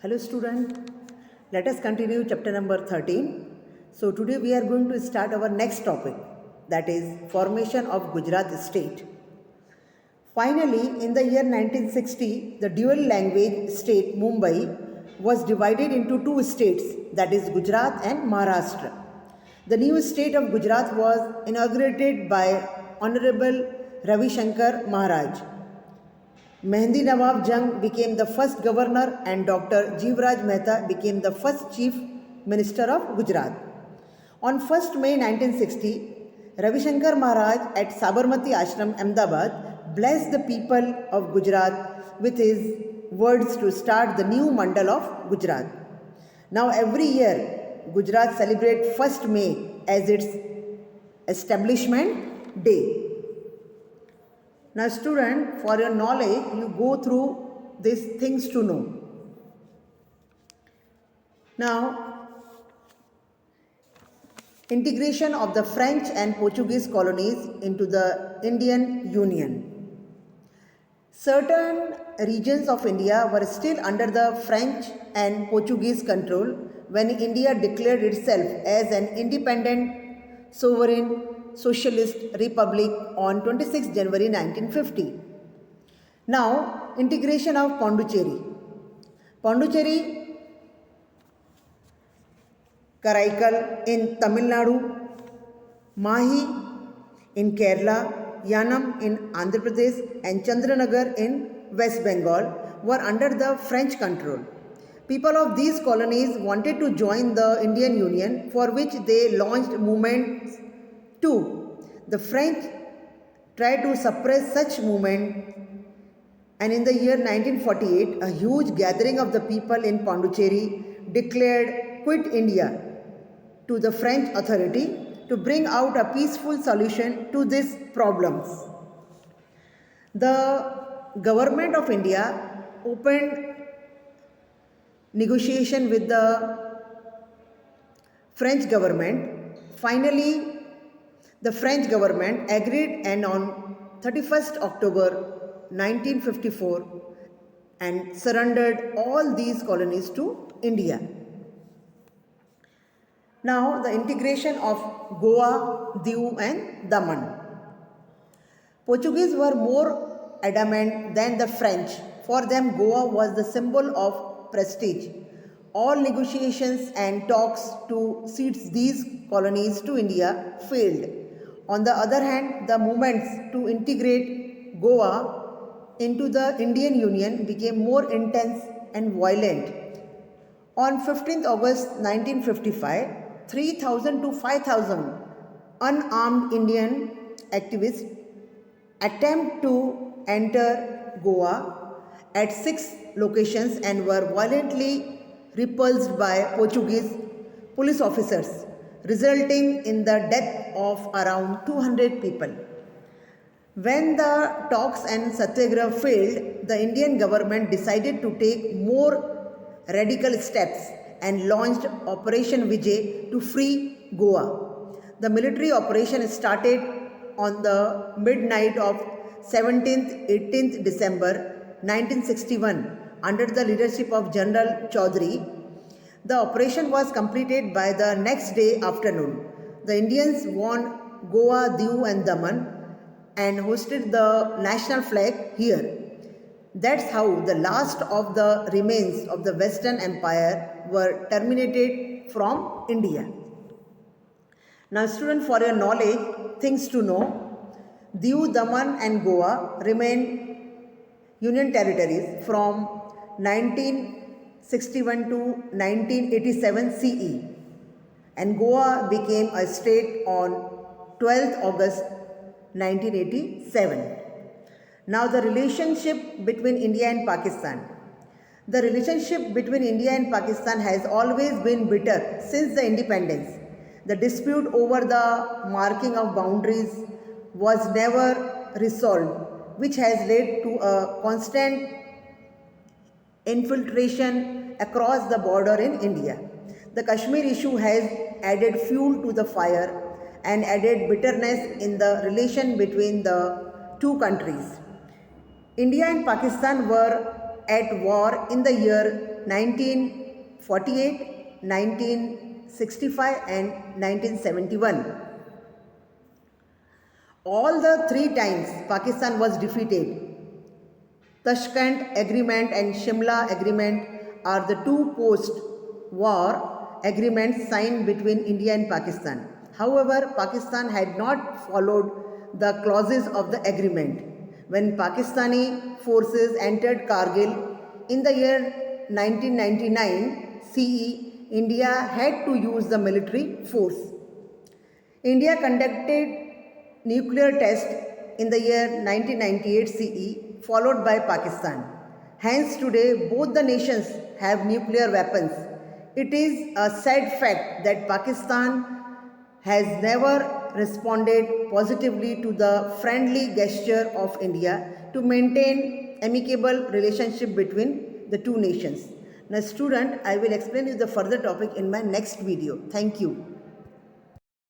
Hello student, let us continue chapter number 13. So today we are going to start our next topic, that is formation of Gujarat state. Finally, in the year 1960, the dual language state Mumbai was divided into two states, that is Gujarat and Maharashtra. The new state of Gujarat was inaugurated by Honorable Ravi Shankar Maharaj. Mehndi Nawab Jung became the first governor and Dr. Jeevraj Mehta became the first chief minister of Gujarat. On 1st May 1960, Ravi Shankar Maharaj at Sabarmati Ashram, Ahmedabad, blessed the people of Gujarat with his words to start the new mandal of Gujarat. Now every year, Gujarat celebrates 1st May as its establishment day. Now student, for your knowledge, you go through these things to know. Now, integration of the French and Portuguese colonies into the Indian Union. Certain regions of India were still under the French and Portuguese control when India declared itself as an independent, sovereign, socialist republic on 26 January 1950. Now, integration of Pondicherry. Pondicherry, Karaikal in Tamil Nadu, Mahi in Kerala, Yanam in Andhra Pradesh and Chandranagar in West Bengal were under the French control. People of these colonies wanted to join the Indian Union, for which they launched movements too. The French tried to suppress such movement, and in the year 1948, a huge gathering of the people in Pondicherry declared quit India to the French authority to bring out a peaceful solution to these problems. The government of India opened negotiation with the French government. Finally, the French government agreed, and on 31st October 1954 and surrendered all these colonies to India. Now the integration of Goa, Diu and Daman. Portuguese were more adamant than the French. For them, Goa was the symbol of prestige. All negotiations and talks to cede these colonies to India failed. On the other hand, the movements to integrate Goa into the Indian Union became more intense and violent. On 15th August 1955, 3,000 to 5,000 unarmed Indian activists attempted to enter Goa at 6 locations and were violently repulsed by Portuguese police officers, resulting in the death of around 200 people. When the talks and satyagraha failed, the Indian government decided to take more radical steps and launched Operation Vijay to free Goa. The military operation started on the midnight of 17th-18th December 1961 under the leadership of General Chaudhary. The operation was completed by the next day afternoon. The Indians won Goa, Diu and Daman and hosted the national flag here. That's how the last of the remains of the Western Empire were terminated from India. Now student, for your knowledge, things to know, Diu, Daman and Goa remain union territories from 1961 to 1987 CE, and Goa became a state on 12th August 1987. Now the relationship between India and Pakistan. The relationship between India and Pakistan has always been bitter since the independence. The dispute over the marking of boundaries was never resolved, which has led to a constant infiltration across the border in India. The Kashmir issue has added fuel to the fire and added bitterness in the relation between the two countries. India and Pakistan were at war in the year 1948, 1965 and 1971. All the three times Pakistan was defeated. Tashkent Agreement and Shimla Agreement are the two post-war agreements signed between India and Pakistan. However, Pakistan had not followed the clauses of the agreement. When Pakistani forces entered Kargil in the year 1999 CE, India had to use the military force. India conducted nuclear test in the year 1998 CE, followed by Pakistan. Hence, today both the nations have nuclear weapons. It is a sad fact that Pakistan has never responded positively to the friendly gesture of India to maintain amicable relationship between the two nations. Now, student, I will explain you the further topic in my next video. Thank you.